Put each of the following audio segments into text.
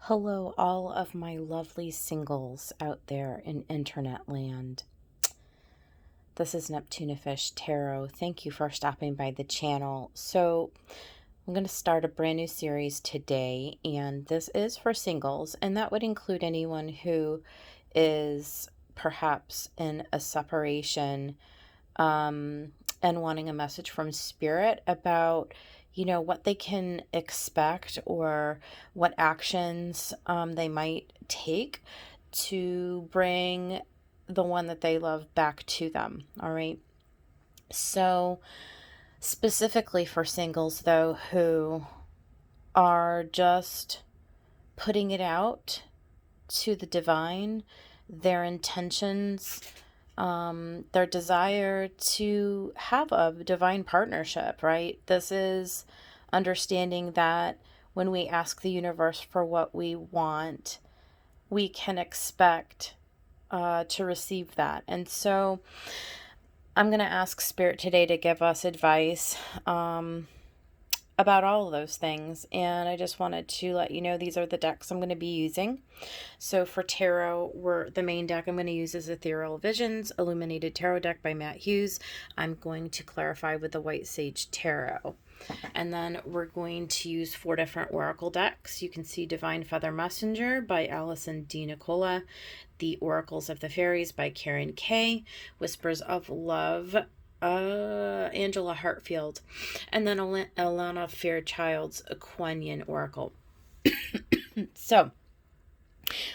Hello, all of my lovely singles out there in internet land. This is Neptuna Fish Tarot. Thank you for stopping by the channel. So, I'm going to start a brand new series today, and this is for singles, and that would include anyone who is perhaps in a separation and wanting a message from spirit about what they can expect or what actions they might take to bring the one that they love back to them. All right. So specifically for singles, though, who are just putting it out to the divine, their intentions, their desire to have a divine partnership, right? This is understanding that when we ask the universe for what we want, we can expect to receive that. And so I'm going to ask Spirit today to give us advice about all of those things. And I just wanted to let you know these are the decks I'm going to be using. So for tarot, the main deck I'm going to use is Ethereal Visions, Illuminated Tarot deck by Matt Hughes. I'm going to clarify with the White Sage Tarot. And then we're going to use 4 different oracle decks. You can see Divine Feather Messenger by Alison, DeNicola, The Oracles of the Fairies by Karen K, Whispers of Love, Angela Hartfield, and then Alana Fairchild's Kuan Oracle. So,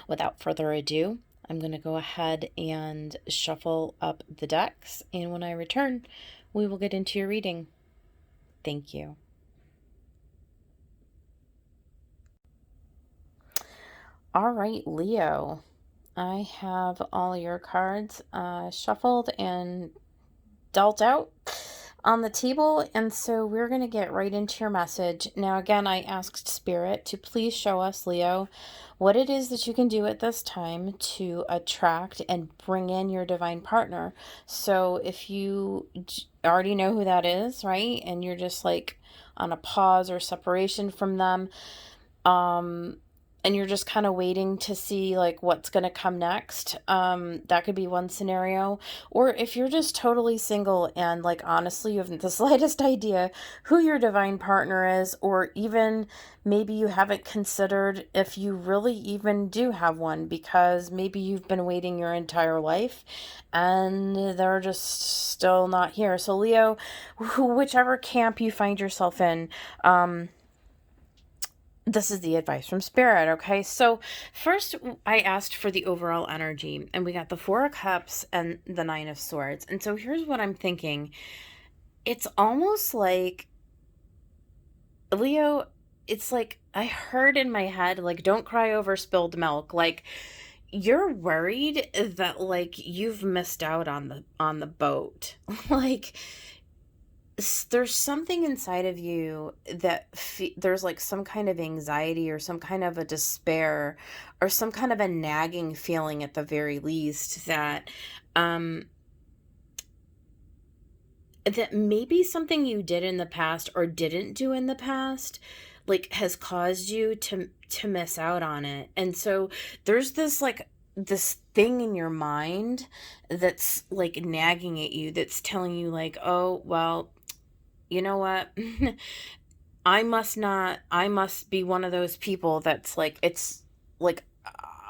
without further ado, I'm going to go ahead and shuffle up the decks, and when I return, we will get into your reading. Thank you. All right, Leo, I have all your cards shuffled and dealt out on the table, and so we're going to get right into your message. Now, again, I asked Spirit to please show us, Leo, what it is that you can do at this time to attract and bring in your divine partner. So if you already know who that is, right, and you're just like on a pause or separation from them, and you're just kind of waiting to see like what's going to come next, that could be one scenario. Or if you're just totally single and like honestly you haven't the slightest idea who your divine partner is, or even maybe you haven't considered if you really even do have one, because maybe you've been waiting your entire life and they're just still not here. So Leo, whichever camp you find yourself in, this is the advice from Spirit, okay? So first, I asked for the overall energy, and we got the 4 of Cups and the 9 of Swords. And so here's what I'm thinking. It's almost like, Leo, it's like I heard in my head, like, don't cry over spilled milk. Like, you're worried that, like, you've missed out on the boat. Like, there's something inside of you that there's like some kind of anxiety or some kind of a despair or some kind of a nagging feeling at the very least that that maybe something you did in the past or didn't do in the past like has caused you to miss out on it. And so there's this thing in your mind that's like nagging at you, that's telling you like, oh well, you know what? I must be one of those people that's like, it's like,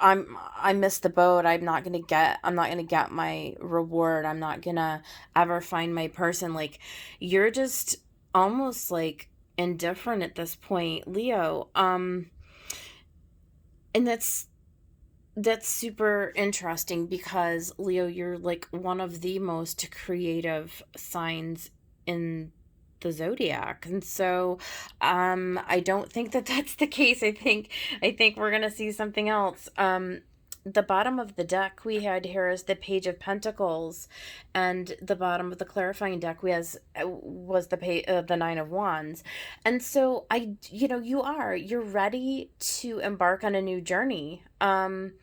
I missed the boat. I'm not going to get my reward. I'm not going to ever find my person. Like, you're just almost like indifferent at this point, Leo. And that's super interesting because Leo, you're like one of the most creative signs in the zodiac. And so I don't think that that's the case. I think we're gonna see something else. The bottom of the deck we had here is the Page of Pentacles, and the bottom of the clarifying deck was the 9 of Wands. And so you're ready to embark on a new journey. And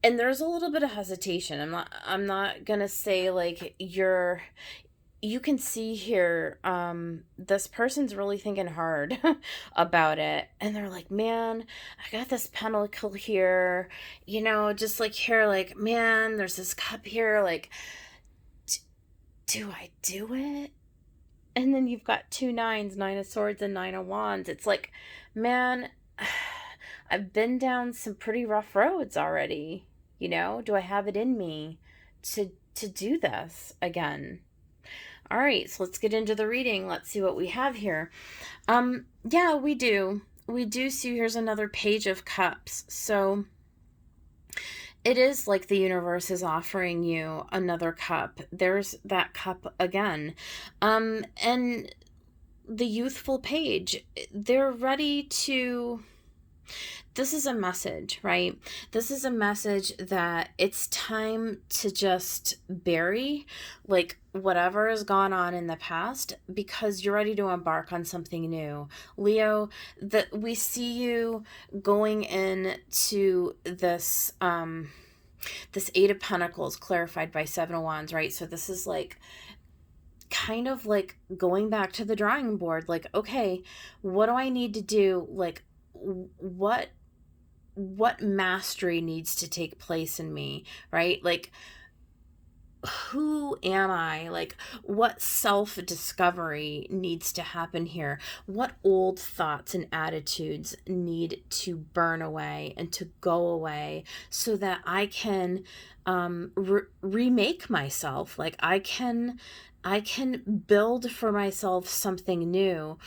there's a little bit of hesitation. I'm not gonna say like you can see here, this person's really thinking hard about it. And they're like, man, I got this pentacle here, just like here, like, man, there's this cup here. Like, do I do it? And then you've got two nines, nine of swords and nine of wands. It's like, man, I've been down some pretty rough roads already. Do I have it in me to do this again? All right, so let's get into the reading. Let's see what we have here. Yeah, we do. We do see here's another page of cups. So it is like the universe is offering you another cup. There's that cup again. And the youthful page, they're ready to... This is a message, right? This is a message that it's time to just bury, like, whatever has gone on in the past, because you're ready to embark on something new. Leo, that we see you going into this, this Eight of Pentacles clarified by Seven of Wands, right? So this is like, kind of like going back to the drawing board, like, okay, what do I need to do? Like, what mastery needs to take place in me, right? Like, who am I? Like, what self-discovery needs to happen here? What old thoughts and attitudes need to burn away and to go away so that I can remake myself? Like, I can build for myself something new,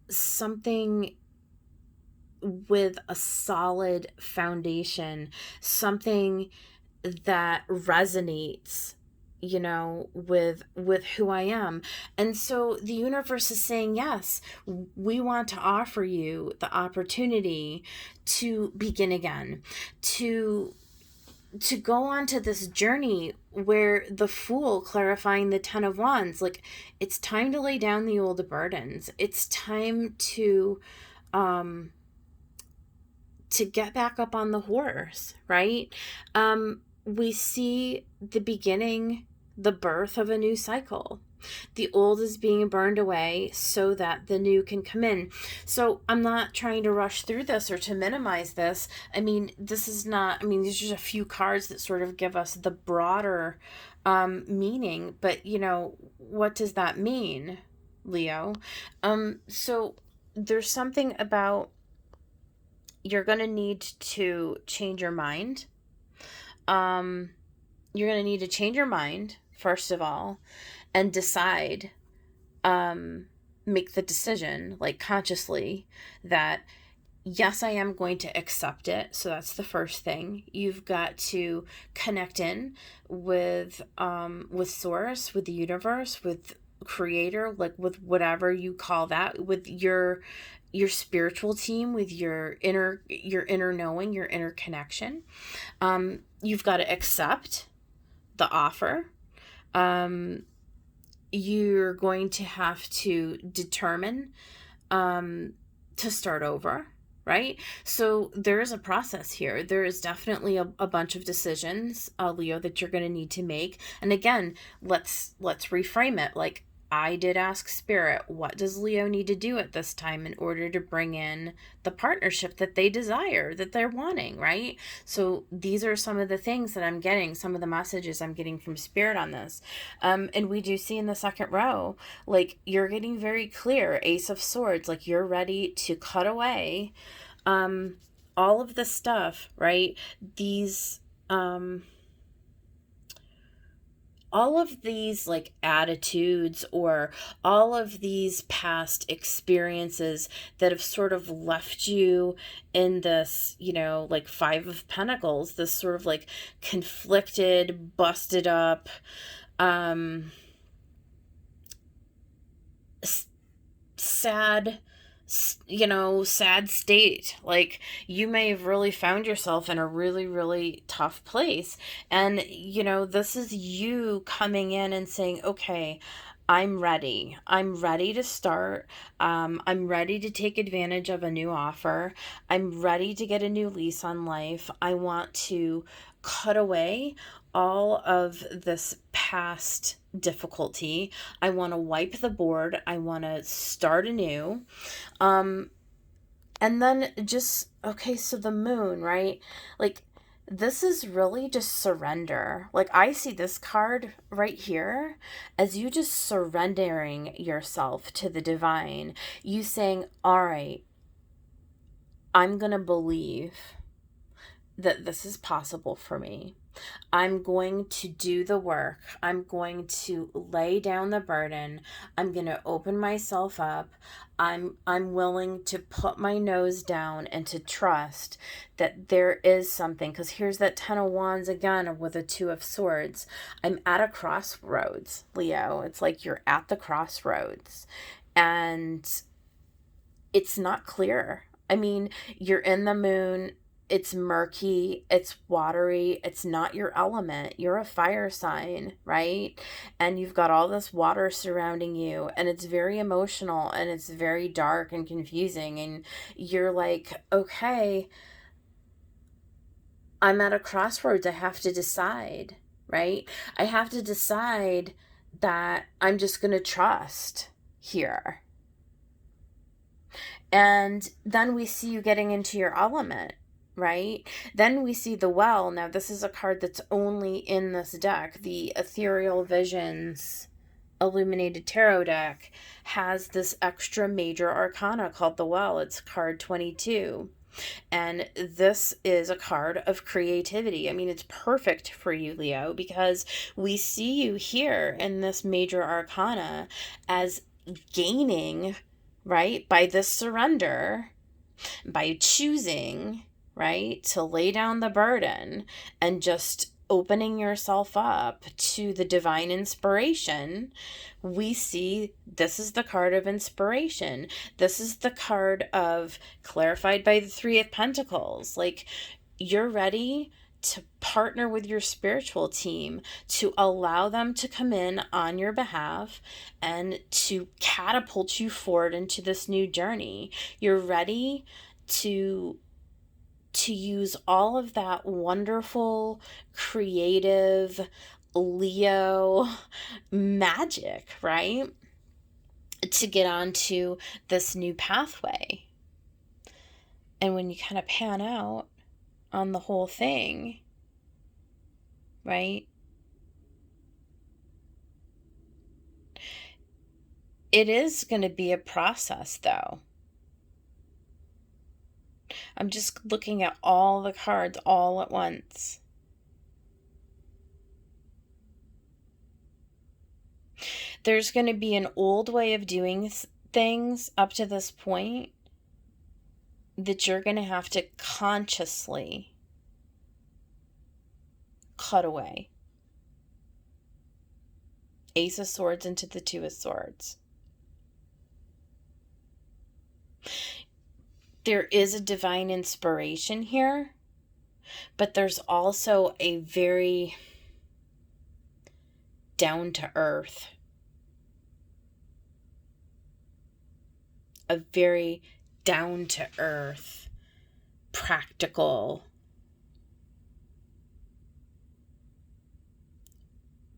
something with a solid foundation, something that resonates, with who I am. And so the universe is saying, yes, we want to offer you the opportunity to begin again, to go on to this journey where the Fool clarifying the Ten of Wands, like, it's time to lay down the old burdens. It's time to get back up on the horse, right? We see the beginning, the birth of a new cycle. The old is being burned away so that the new can come in. So I'm not trying to rush through this or to minimize this. I mean, this is not, these are just a few cards that sort of give us the broader meaning. But, what does that mean, Leo? So there's something about, you're going to need to change your mind. You're going to need to change your mind, first of all, and decide, make the decision, like, consciously, that yes, I am going to accept it. So that's the first thing. You've got to connect in with source, with the universe, with creator, like, with whatever you call that, with your spiritual team, with your inner knowing, your inner connection. You've got to accept the offer. You're going to have to determine to start over, right? So there is a process here. There is definitely a bunch of decisions, Leo, that you're going to need to make. And again, let's reframe it. Like, I did ask Spirit, what does Leo need to do at this time in order to bring in the partnership that they desire, that they're wanting, right? So these are some of the things that I'm getting, some of the messages I'm getting from Spirit on this. And we do see in the second row, like, you're getting very clear, Ace of Swords, like, you're ready to cut away all of the stuff, right? These... all of these, like, attitudes or all of these past experiences that have sort of left you in this, like, Five of Pentacles, this sort of, like, conflicted, busted up, sad state. Like, you may have really found yourself in a really, really tough place. And, this is you coming in and saying, okay, I'm ready. I'm ready to start. I'm ready to take advantage of a new offer. I'm ready to get a new lease on life. I want to cut away all of this past difficulty. I want to wipe the board. I want to start anew. And then just, okay, so the moon, right? Like, this is really just surrender. Like, I see this card right here as you just surrendering yourself to the divine. You saying, all right, I'm going to believe that this is possible for me. I'm going to do the work. I'm going to lay down the burden. I'm going to open myself up. I'm willing to put my nose down and to trust that there is something. Because here's that 10 of Wands again with a 2 of Swords. I'm at a crossroads, Leo. It's like you're at the crossroads. And it's not clear. I mean, you're in the moon. It's murky, it's watery, it's not your element. You're a fire sign, right? And you've got all this water surrounding you, and it's very emotional, and it's very dark and confusing, and you're like, okay, I'm at a crossroads. I have to decide, right? I have to decide that I'm just going to trust here. And then we see you getting into your element, right? Then we see the well. Now, this is a card that's only in this deck. The Ethereal Visions Illuminated Tarot deck has this extra major arcana called the well. It's card 22. And this is a card of creativity. I mean, it's perfect for you, Leo, because we see you here in this major arcana as gaining, right, by this surrender, by choosing, right, to lay down the burden and just opening yourself up to the divine inspiration. We see this is the card of inspiration. This is the card of clarified by the 3 of Pentacles. Like, you're ready to partner with your spiritual team, to allow them to come in on your behalf and to catapult you forward into this new journey. You're ready to use all of that wonderful, creative Leo magic, right? To get onto this new pathway. And when you kind of pan out on the whole thing, right? It is going to be a process, though. I'm just looking at all the cards all at once. There's going to be an old way of doing things up to this point that you're going to have to consciously cut away. Ace of Swords into the 2 of Swords. There is a divine inspiration here, but there's also a very down to earth, a very down to earth, practical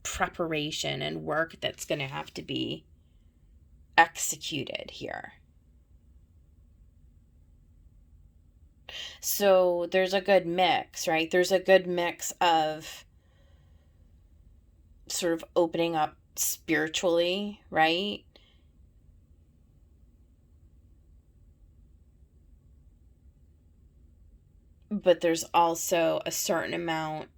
preparation and work that's going to have to be executed here. So there's a good mix, right? There's a good mix of sort of opening up spiritually, right? But there's also a certain amount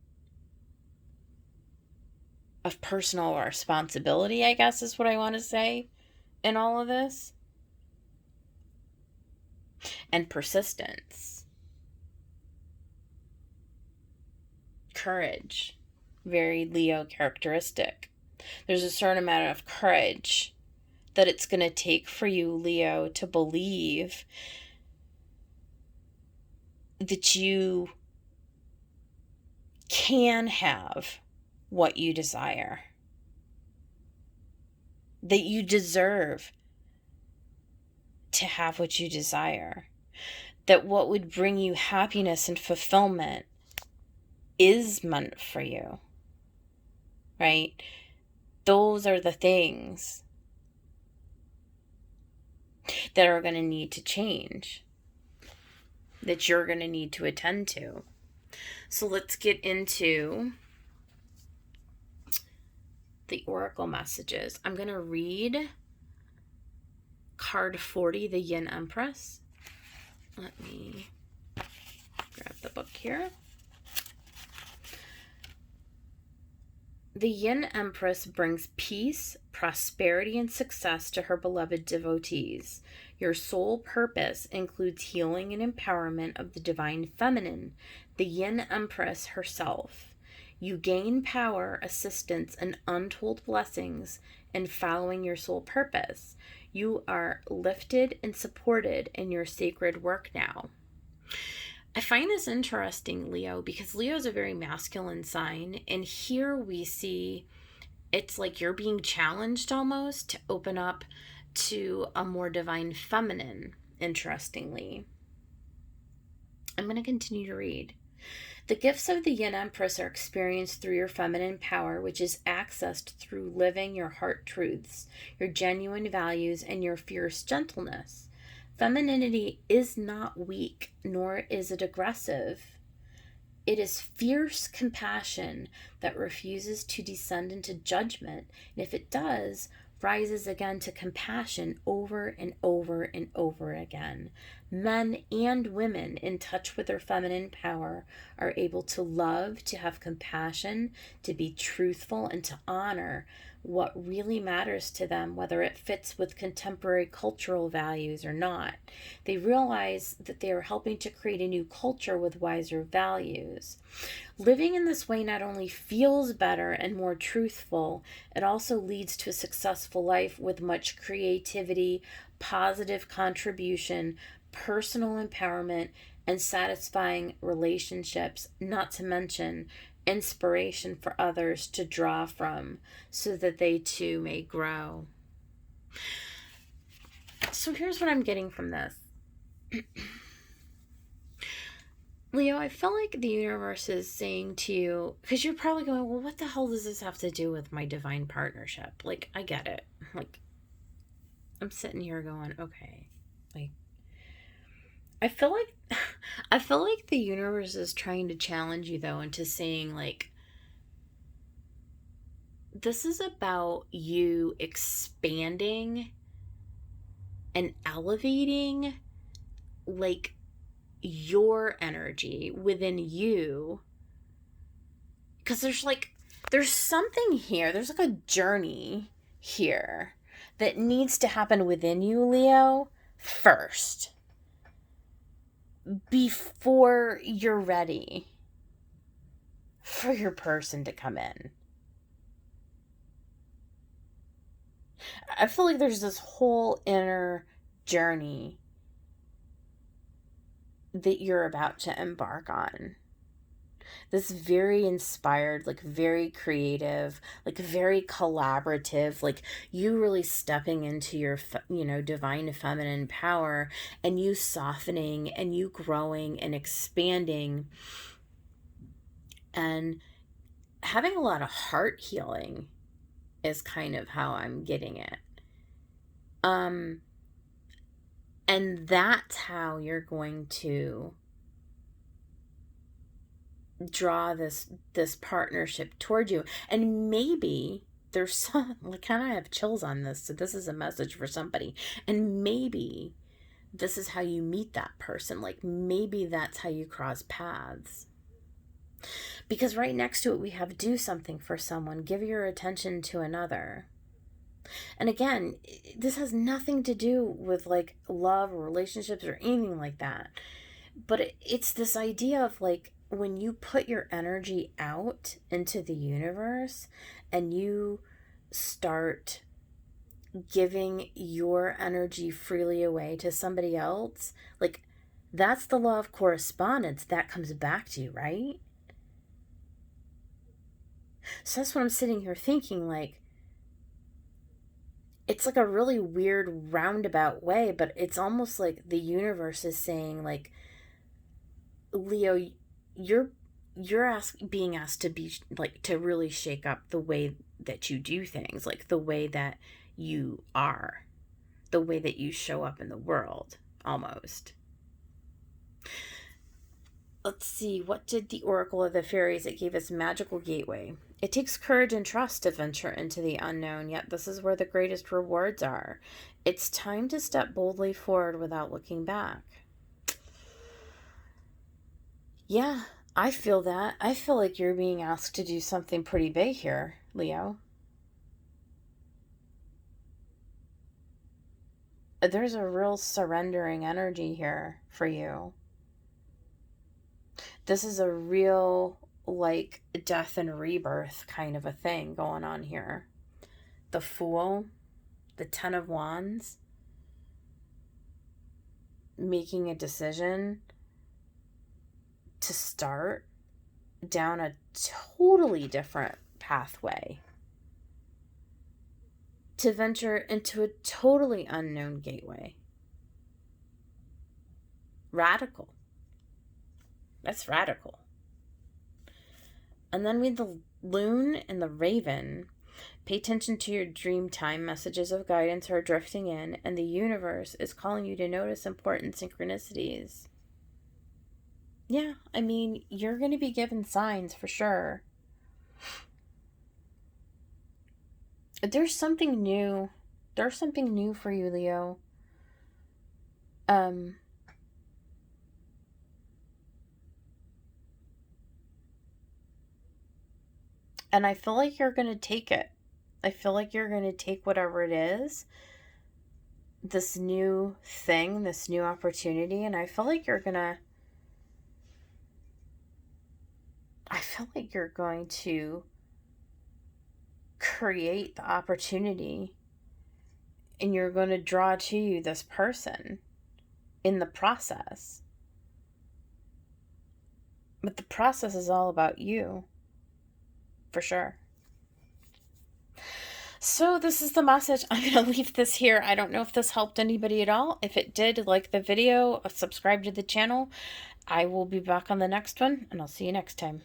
of personal responsibility, I guess is what I want to say in all of this. And persistence. Courage. Very Leo characteristic. There's a certain amount of courage that it's going to take for you, Leo, to believe that you can have what you desire, that you deserve to have what you desire, that what would bring you happiness and fulfillment is meant for you, right? those are the things that are going to need to change, that you're going to need to attend to. So let's get into the oracle messages. I'm going to read card 40, the Yin Empress. Let me grab the book here. The Yin Empress brings peace, prosperity, and success to her beloved devotees. Your soul purpose includes healing and empowerment of the divine feminine, the Yin Empress herself. You gain power, assistance, and untold blessings in following your soul purpose. You are lifted and supported in your sacred work now. I find this interesting, Leo, because Leo is a very masculine sign, and here we see it's like you're being challenged almost to open up to a more divine feminine, interestingly. I'm going to continue to read. The gifts of the Yin Empress are experienced through your feminine power, which is accessed through living your heart truths, your genuine values, and your fierce gentleness. Femininity is not weak, nor is it aggressive. It is fierce compassion that refuses to descend into judgment, and if it does, rises again to compassion over and over and over again. Men and women in touch with their feminine power are able to love, to have compassion, to be truthful, and to honor what really matters to them, whether it fits with contemporary cultural values or not. They realize that they are helping to create a new culture with wiser values. Living in this way not only feels better and more truthful, it also leads to a successful life with much creativity, positive contribution, personal empowerment, and satisfying relationships, not to mention inspiration for others to draw from so that they too may grow. So here's what I'm getting from this. Leo, I feel like the universe is saying to you, because you're probably going, well, what the hell does this have to do with my divine partnership? Like, I get it. Like, I'm sitting here going, okay, like, I feel like the universe is trying to challenge you, though, into saying, like, this is about you expanding and elevating, like, your energy within you. Because there's something here. There's like a journey here that needs to happen within you, Leo, first, before you're ready for your person to come in. I feel like there's this whole inner journey that you're about to embark on. This very inspired, like very creative, like very collaborative, like you really stepping into your, divine feminine power, and you softening and you growing and expanding and having a lot of heart healing is kind of how I'm getting it. And that's how you're going to draw this partnership toward you. And maybe there's some, like, kind of have chills on this, so this is a message for somebody. And maybe this is how you meet that person. Like, maybe that's how you cross paths. Because right next to it, we have do something for someone, give your attention to another. And again, this has nothing to do with like love or relationships or anything like that. But it's this idea of like, when you put your energy out into the universe and you start giving your energy freely away to somebody else, like, that's the law of correspondence that comes back to you, right? So that's what I'm sitting here thinking, like, it's like a really weird roundabout way, but it's almost like the universe is saying, like, Leo, you're being asked to be, like, to really shake up the way that you do things, like the way that you are, the way that you show up in the world, almost. Let's see, what did the Oracle of the Fairies? It gave us magical gateway. It takes courage and trust to venture into the unknown, yet this is where the greatest rewards are. It's time to step boldly forward without looking back. Yeah, I feel that. I feel like you're being asked to do something pretty big here, Leo. There's a real surrendering energy here for you. This is a real, like, death and rebirth kind of a thing going on here. The Fool, the Ten of Wands, making a decision to start down a totally different pathway, to venture into a totally unknown gateway. Radical. That's radical. And then we have the Loon and the Raven. Pay attention to your dream time. Messages of guidance are drifting in, and the universe is calling you to notice important synchronicities. Yeah, I mean, you're going to be given signs for sure. There's something new. There's something new for you, Leo. And I feel like you're going to take it. I feel like you're going to take whatever it is, this new thing, this new opportunity, and I feel like you're going to create the opportunity, and you're going to draw to you this person in the process. But the process is all about you, for sure. So this is the message. I'm going to leave this here. I don't know if this helped anybody at all. If it did, like the video, subscribe to the channel. I will be back on the next one, and I'll see you next time.